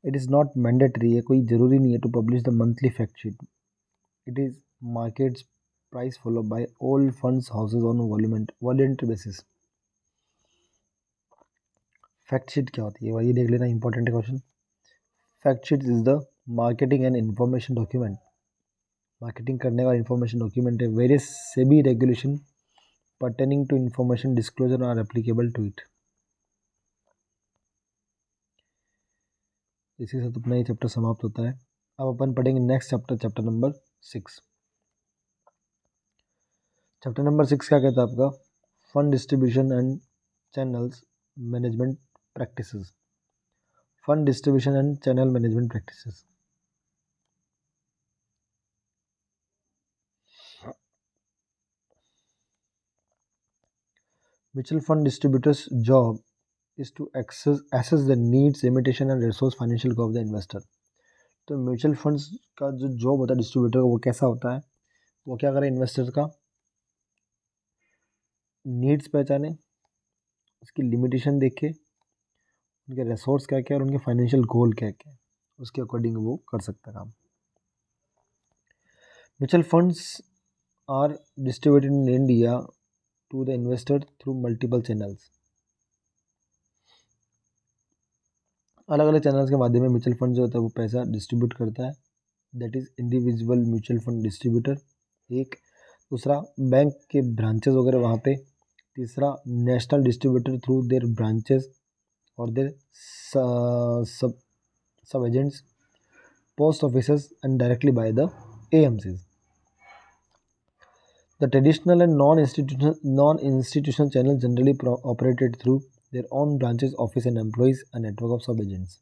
It is not mandatory, या कोई ज़रूरी नहीं है to publish the monthly fact sheet. It is market's price followed by all funds houses on voluntary basis. Fact sheet क्या होती है, वही देख लेना, important question. Fact sheet is the marketing and information document. Marketing करने वाला इंफॉर्मेशन डॉक्यूमेंट है. Various SEBI regulation pertaining to information disclosure are applicable to it. इसी से अपना ये चैप्टर समाप्त होता है. अब अपन पढ़ेंगे next chapter, chapter number 6. Chapter number 6 क्या कहता है आपका, fund distribution and channels management practices. Fund distribution and channel management practices. Mutual fund distributors' job is to assess the needs, limitation and resource financial goal of the investor. तो म्यूचुअल फंड्स का जो जॉब होता है डिस्ट्रीब्यूटर का, वो कैसा होता है, वो क्या करे, इन्वेस्टर का नीड्स पहचाने, उसकी लिमिटेशन देखे, उनके रिसोर्स क्या क्या है और उनके फाइनेंशियल गोल क्या क्या है, उसके अकॉर्डिंग वो कर सकता है काम. Mutual funds are distributed in India to the investor through multiple channels. अलग अलग चैनल्स के माध्यम में म्यूचुअल फंड जो होता है वो पैसा डिस्ट्रीब्यूट करता है. That is individual mutual fund distributor एक. दूसरा, बैंक के ब्रांचेस वगैरह वहाँ पे. तीसरा, national distributor through their branches और देयर सब agents, post offices and directly by the AMCs. The traditional and non-institutional channels generally operated through their own branches, office and employees, a network of sub-agents.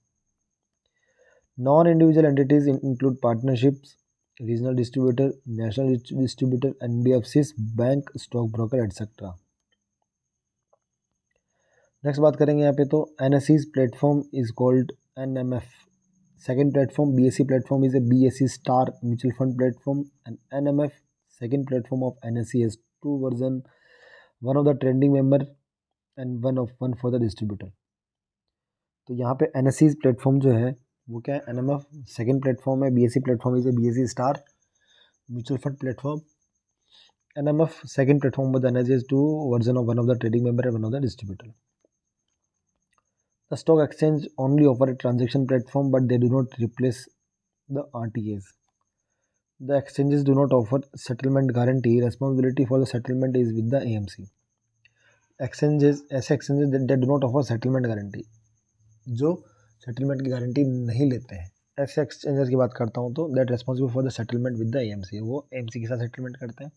Non-individual entities include partnerships, regional distributor, national distributor, NBFCs, bank, stock broker, etc. Next बात करेंगे यहाँ पे, तो NSE's platform is called NMF. Second platform BSE platform is a BSE star mutual fund platform, and NMF second platform of NSE has two version, one of the trending member and one for the distributor. तो यहाँ पे NSE प्लेटफॉर्म जो है वो क्या है, NMF सेकेंड प्लेटफॉर्म है, BSE platform is a BSE star mutual fund platform. NMF second platform with NSE is two version of one of the trading member and one of the distributor. The stock exchange only offer a transaction platform, but they do not replace the RTAs. The exchanges do not offer settlement guarantee. Responsibility for the settlement is with the AMC. Exchanges ऐसे exchanges that do not offer settlement guarantee, जो settlement की गारंटी नहीं लेते हैं, ऐसे exchanges की बात करता हूँ तो that responsible for the settlement with the AMC, वो AMC के साथ settlement करते हैं.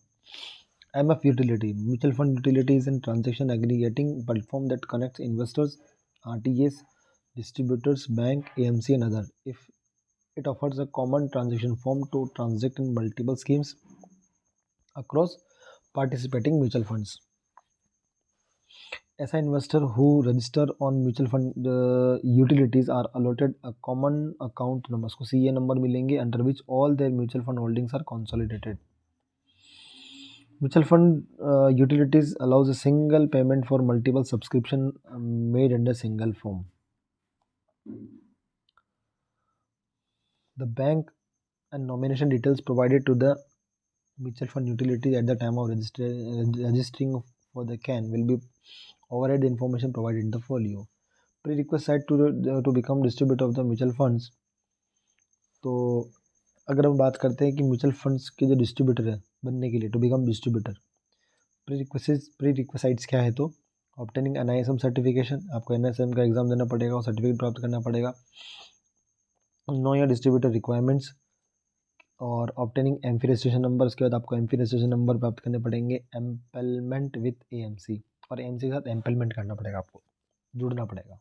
MF Utility. Mutual Fund Utility is a transaction aggregating platform that connects investors, RTAs, distributors, bank, AMC and other. If it offers a common transaction form to transact in multiple schemes across participating mutual funds. ऐसा investor who register on mutual fund utilities are allotted a common account number, उसको CA number मिलेंगे, under which all their mutual fund holdings are consolidated. Mutual fund utilities allows a single payment for multiple subscription made under single form. The bank and nomination details provided to the mutual fund utility at the time of registering for the CAN will be override the information provided in the folio. Prerequisite to become distributor of the mutual funds. तो अगर हम बात करते हैं कि म्यूचुअल फंड्स के जो डिस्ट्रीब्यूटर है बनने के लिए, टू बिकम डिस्ट्रीब्यूटर, प्रीरिक्विसाइट्स क्या है, तो ऑब्टेनिंग NISM सर्टिफिकेशन, आपको NISM का एग्जाम देना पड़ेगा और सर्टिफिकेट प्राप्त करना पड़ेगा. नो योर डिस्ट्रीब्यूटर रिक्वायरमेंट्स और ऑब्टेनिंग एमफी रजिस्ट्रेशन नंबर, उसके बाद आपको एमफी रजिस्ट्रेशन नंबर प्राप्त करने पड़ेंगे. एम्पलमेंट विथ AMC, और AMC के साथ एम्पलमेंट करना पड़ेगा, आपको जुड़ना पड़ेगा.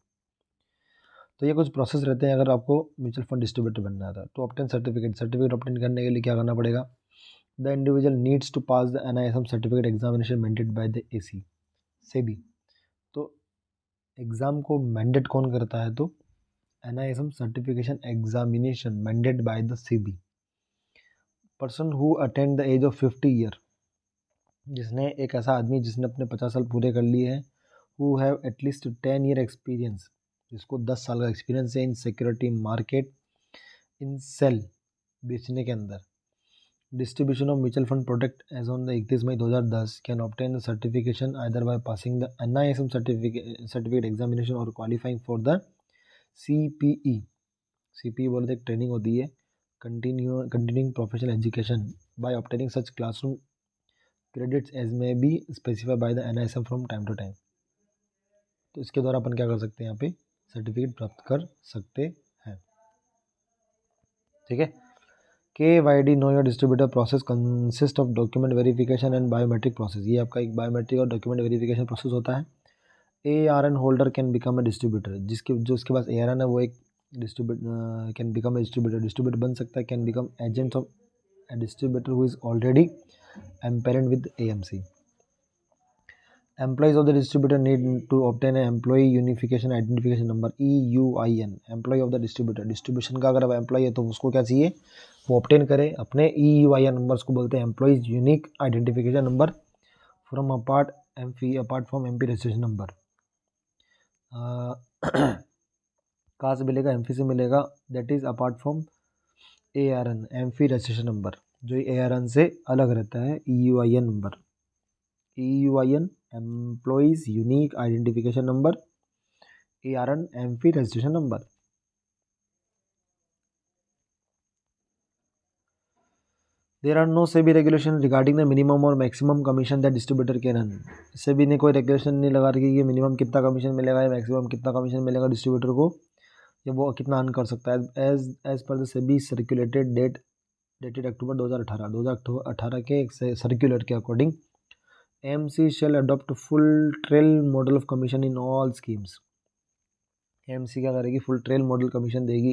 तो ये कुछ प्रोसेस रहते हैं अगर आपको म्यूचुअल फंड डिस्ट्रीब्यूटर बनना है. तो ऑब्टेन सर्टिफिकेट ऑब्टेन करने के लिए क्या करना पड़ेगा? The individual needs to pass the NISM certificate examination mandated by the AC SEBI. तो एग्ज़ाम को मैंडेट कौन करता है? तो NISM certification examination mandated by the SEBI. Person who attend the age of 50 year, जिसने, एक ऐसा आदमी जिसने अपने 50 साल पूरे कर लिए हैं. Who have at least 10 year experience, जिसको 10 साल का एक्सपीरियंस है in security market, in sale बेचने के अंदर. Distribution of mutual fund product as on the 31 May 2010 can obtain the certification either by passing the NISM certificate examination और qualifying for the CPE. CPE बोलते एक ट्रेनिंग होती है, continuing professional education, by obtaining such classroom credits as may be specified by the NISM from time to time. तो इसके द्वारा अपन क्या कर सकते हैं, यहाँ पे सर्टिफिकेट प्राप्त कर सकते हैं. ठीक है. KYD know your distributor process consist of document verification and biometric process. ये आपका एक बायोमेट्रिक और डॉक्यूमेंट वेरिफिकेशन प्रोसेस होता है. ARN holder can become a distributor, जिसके पास ARN है वो एक distributor can become a distributor बन सकता है. Can become agent of A distributor who is already impaired with AMC. Employees of the distributor need to obtain an employee unification identification number, EUIN. Employ of the distributor, distribution का अगर अब एम्प्लॉय है तो उसको क्या चाहिए, वो ऑब्टेन करे अपने EUIN नंबर्स को बोलते हैं employees unique identification number from apart from MP registration number. कहाँ से मिलेगा? MP से मिलेगा. That is apart from ARN, MP registration number, जो ARN से अलग रहता है. EUIN number, EUIN Employees Unique Identification Number, ARN MP Registration Number. There are no SEBI regulations regarding the minimum or maximum commission that distributor can earn. SEBI ने कोई रेगुलेशन नहीं लगा रखी कि मिनिमम कितना कमीशन मिलेगा या मैक्सिमम कितना कमीशन मिलेगा डिस्ट्रीब्यूटर को, या वो कितना अर्न कर सकता है. As per the SEBI circulated dated October 2018 के एक सर्कुलर के according AMC shall adopt full trail model of commission in all schemes. AMC क्या करेगी? फुल ट्रेल मॉडल कमीशन देगी.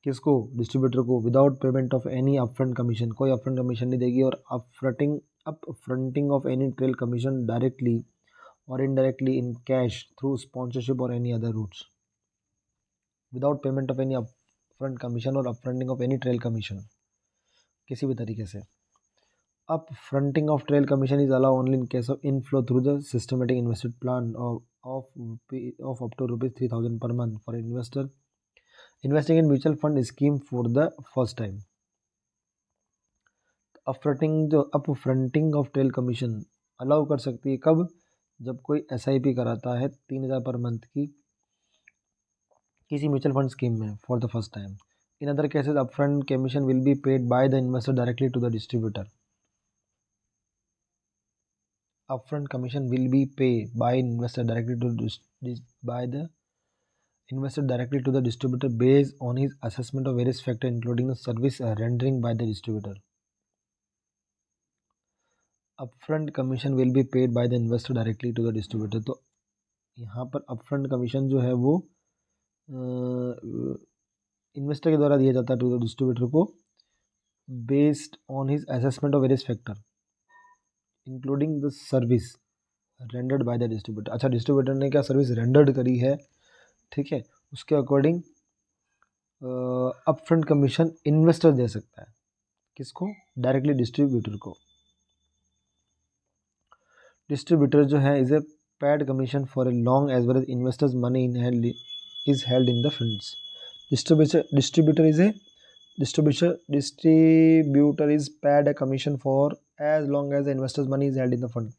किसको? डिस्ट्रीब्यूटर को. Without payment of any upfront commission, कोई अपफ्रंट कमीशन नहीं देगी. और upfronting of any trail commission directly और indirectly in cash through sponsorship और any other routes. Without payment of any upfront commission और upfronting of any trail commission, किसी भी तरीके से. Upfronting of trail commission is allowed only in case of inflow through the systematic invested plan of up to rupees 3,000 per month for investor investing in mutual fund scheme for the first time. Upfronting of trail commission allow कर सकती है कब? जब कोई SIP कराता है 3,000 पर मंथ की किसी म्यूचुअल फंड स्कीम में for the first time. In other cases upfront commission will be paid by the investor directly to the distributor. Upfront commission will be paid by investor directly to the distributor based on his assessment of various factors, including the service rendering by the distributor. Upfront commission will be paid by the investor directly to the distributor. तो यहाँ पर upfront commission जो है वो इन्वेस्टर के द्वारा दिया जाता है टू द डिस्ट्रीब्यूटर को based on his assessment of various factor including the service rendered by the distributor. अच्छा, डिस्ट्रीब्यूटर ने क्या सर्विस रेंडर्ड करी है, ठीक है, उसके अकॉर्डिंग अपफ्रंट कमीशन इन्वेस्टर दे सकता है। किसको? डायरेक्टली डिस्ट्रीब्यूटर को। डिस्ट्रीब्यूटर जो है is a paid commission for a long as well as investors money is held in the funds. Distributor is paid a commission for as long as investors money is held in the fund.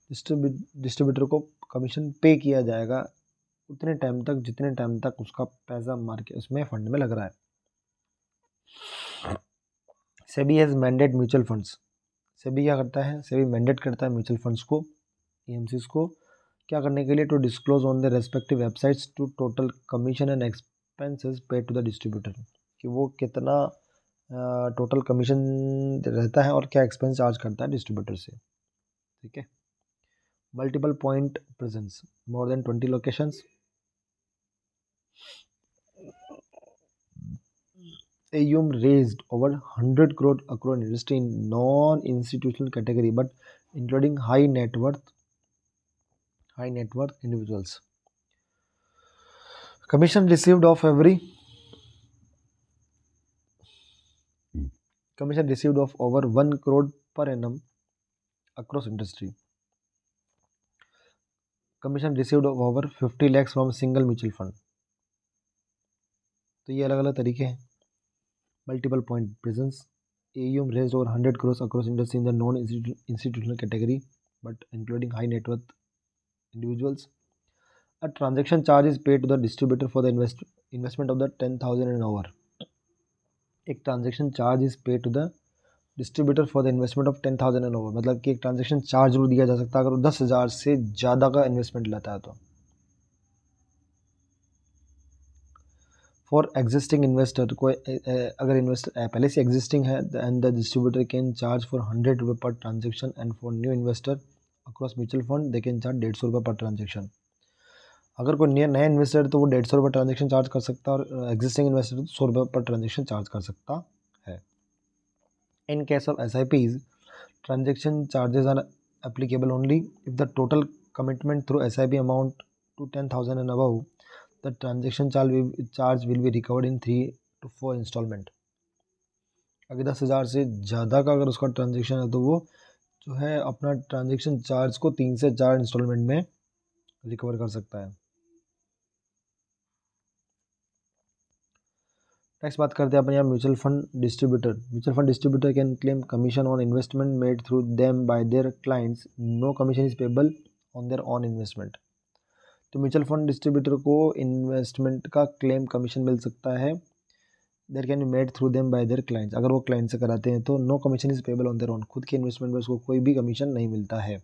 Distributor को कमीशन पे किया जाएगा उतने टाइम तक जितने टाइम तक उसका पैसा मार्केट उसमें फंड में लग रहा है। SEBI has mandate mutual funds. SEBI क्या करता है? सेबी मैंडेट करता है म्यूचुअल फंड्स को, EMCs को क्या करने के लिए? To disclose on the respective websites to total commission and expenses paid to the distributor, कि वो कितना टोटल कमीशन रहता है और क्या एक्सपेंस चार्ज करता है डिस्ट्रीब्यूटर से। ठीक है। Multiple point presence, more than 20 locations. AUM raised over 100 crore across industry in non-institutional category, but including high net worth individuals. Commission received of over 1 crore per annum across industry. Commission received of over 50 lakhs from single mutual fund. तो ये अलग अलग तरीके हैं। Multiple point presence, AUM raised over 100 crores across industry in the non-institutional category, but including high net worth individuals. A transaction charge is paid to the distributor for the investment of the 10,000 and over. एक transaction charge is pay to the distributor for the investment of 10,000 and over, मतलब कि एक ट्रांजेक्शन चार्ज जरूर दिया जा सकता है अगर वो 10,000 से ज़्यादा का इन्वेस्टमेंट लेता है तो। फॉर एग्जिस्टिंग इन्वेस्टर, कोई अगर इन्वेस्टर पहले से एग्जिस्टिंग है and the distributor can charge for 100 रुपये per transaction, and for new investor across mutual fund they can charge 150 रुपये पर ट्रांजेक्शन। अगर कोई नया इन्वेस्टर है तो वो 150 रुपये ट्रांजेक्शन चार्ज कर सकता है, और एग्जिस्टिंग इन्वेस्टर तो 100 रुपये पर ट्रांजेक्शन चार्ज कर सकता है। In case of SIPs, transaction charges are applicable only if the total commitment through SIP amount to 10,000 and above. The transaction charge will be recovered in 3 to 4 installment. अगर 10,000 से ज़्यादा का अगर उसका ट्रांजेक्शन है तो वो जो है अपना ट्रांजेक्शन चार्ज को 3 से 4 इंस्टॉलमेंट में रिकवर कर सकता है। नेक्स्ट बात करते हैं अपन यहाँ mutual fund distributor. Mutual fund distributor can claim commission on investment made through them by their clients. No commission is payable on their own investment. तो म्यूचुअल फंड डिस्ट्रीब्यूटर को इन्वेस्टमेंट का क्लेम कमीशन मिल सकता है, there can be made through them by their clients. अगर वो क्लाइंट से कराते हैं तो no commission is payable on their own, खुद के इन्वेस्टमेंट में उसको कोई भी कमीशन नहीं मिलता है।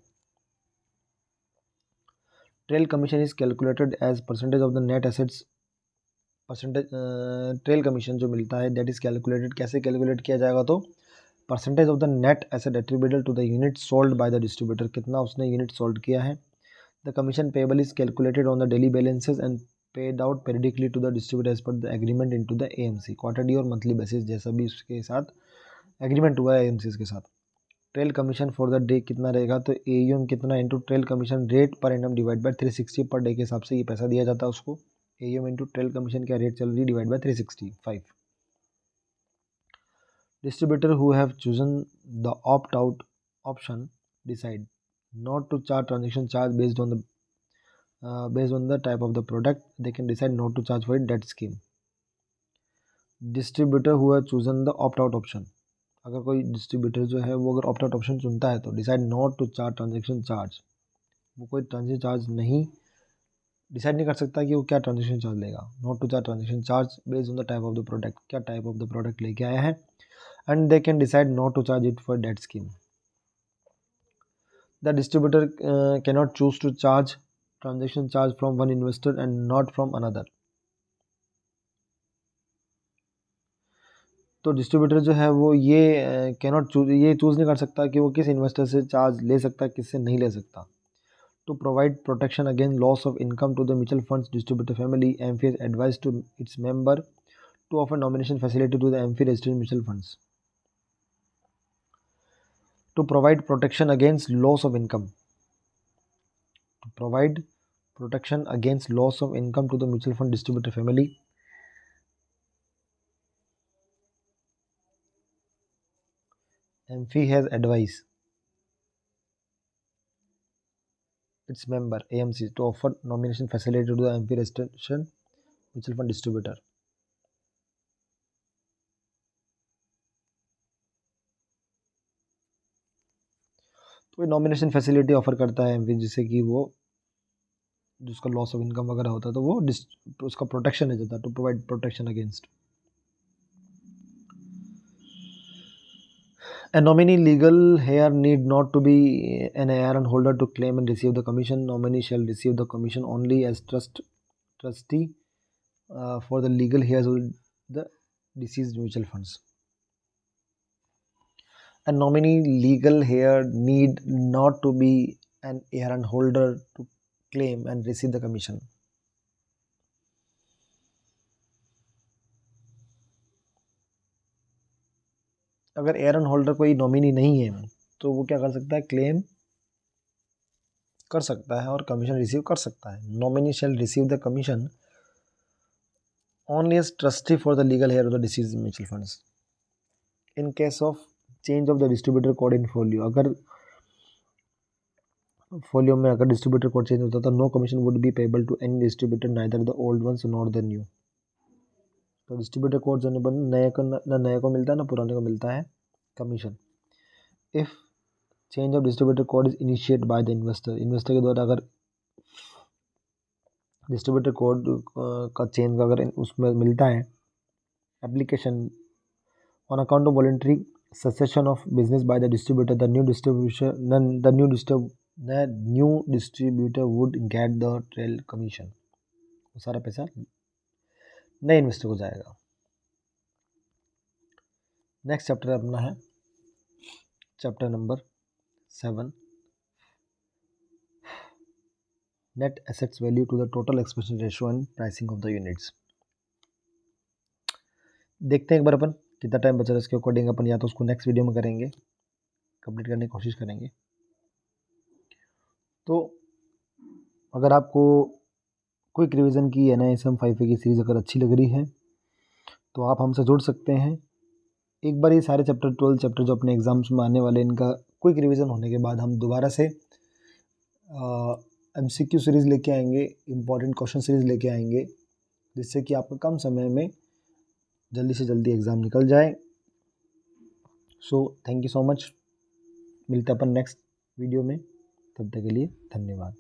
Trail commission is calculated as percentage of the net assets. Trail commission जो मिलता है दैट इज कैलकुलेटेड, कैसे कैलकुलेट किया जाएगा? तो percentage of the net asset attributed to the unit sold by the distributor, कितना उसने यूनिट सोल्ड किया है। The commission payable is calculated on the daily balances and paid out periodically to the distributor as per the agreement into the AMC, quarterly और मंथली बेसिस जैसा भी उसके साथ एग्रीमेंट हुआ है AMCs के साथ। Trail commission for the day कितना रहेगा? तो AUM कितना into trail commission rate per annum divide by 360 per day के हिसाब से ये पैसा दिया जाता है उसको। AUM इंटू ट्रेल कमीशन का रेट चल रही divide by 365। Distributor who have chosen the opt-out option decide not to charge transaction charge based on the type of the product. They can decide not to charge for it that scheme. Distributor who has chosen the opt out option, अगर कोई डिस्ट्रीब्यूटर जो है वो अगर ऑप्ट आउट ऑप्शन चुनता है तो decide not to charge transaction charge, वो कोई ट्रांजेक्शन चार्ज नहीं डिसाइड नहीं कर सकता कि वो क्या ट्रांजेक्शन चार्ज लेगा। Not to charge transaction charge based on the type of the product, क्या टाइप ऑफ द प्रोडक्ट लेके आया है, and they can decide not to charge it for debt scheme. The distributor cannot choose to charge transaction charge from one investor and not from another. तो डिस्ट्रीब्यूटर जो है वो ये कैनॉट चूज, ये चूज़ नहीं कर सकता कि वो किस इन्वेस्टर से चार्ज ले सकता है, किससे नहीं ले सकता। To provide protection against loss of income to the mutual funds distributor family, AMFI has advised to its member to offer nomination facility to the AMFI registered mutual funds. To provide protection against loss of income. To provide protection against loss of income to the mutual fund distributor family, AMFI has advised its member AMC to offer nomination facility to the AMFI registered mutual fund distributor. तो ये नॉमिनेशन फैसिलिटी ऑफर करता है एमपी, जिससे कि वो जिसका लॉस ऑफ इनकम वगैरह होता है तो वो उसका प्रोटेक्शन है जाता है, to provide protection against. A nominee legal heir need not to be an heir and holder to claim and receive the commission. Nominee shall receive the commission only as trustee for the legal heirs of the deceased mutual funds. A nominee legal heir need not to be an heir and holder to claim and receive the commission. अगर हेयर एंड होल्डर कोई नॉमिनी नहीं है तो वो क्या कर सकता है, क्लेम कर सकता है और कमीशन रिसीव कर सकता है। Nominee shall receive the commission only as trustee for the legal heir of the deceased mutual funds. In case of change of the distributor code in folio, अगर folio में अगर distributor code change होता तो no commission would be payable to any distributor, neither the old ones nor the new. तो distributor code जो नए को ना नए को मिलता है ना पुराने को मिलता है commission. If change of distributor code is initiated by the investor, investor के द्वारा अगर डिस्ट्रीब्यूटर कोड का चेंज अगर उसमें मिलता है application on account of voluntary cessation of business by the distributor, the new distributor would get the trail commission. वो सारा पैसा नए इन्वेस्टर को जाएगा। नेक्स्ट चैप्टर अपना है chapter number 7, net assets value to the total expense ratio and pricing of the units. देखते हैं एक बार अपन कितना टाइम बचा है, इसके अकॉर्डिंग अपन या तो उसको नेक्स्ट वीडियो में करेंगे, कंप्लीट करने की कोशिश करेंगे। तो अगर आपको क्विक रिवीजन की NISM 5A की सीरीज़ अगर अच्छी लग रही है तो आप हमसे जुड़ सकते हैं। एक बार ये सारे चैप्टर 12 चैप्टर जो अपने एग्जाम्स में आने वाले इनका क्विक रिवीजन होने के बाद हम दोबारा से MCQ सीरीज़ लेके आएंगे, इम्पॉर्टेंट क्वेश्चन सीरीज़ लेके आएंगे, जिससे कि आपका कम समय में जल्दी से जल्दी एग्ज़ाम निकल जाए। So thank you so much, मिलते हैं अपन नेक्स्ट वीडियो में, तब तक के लिए धन्यवाद।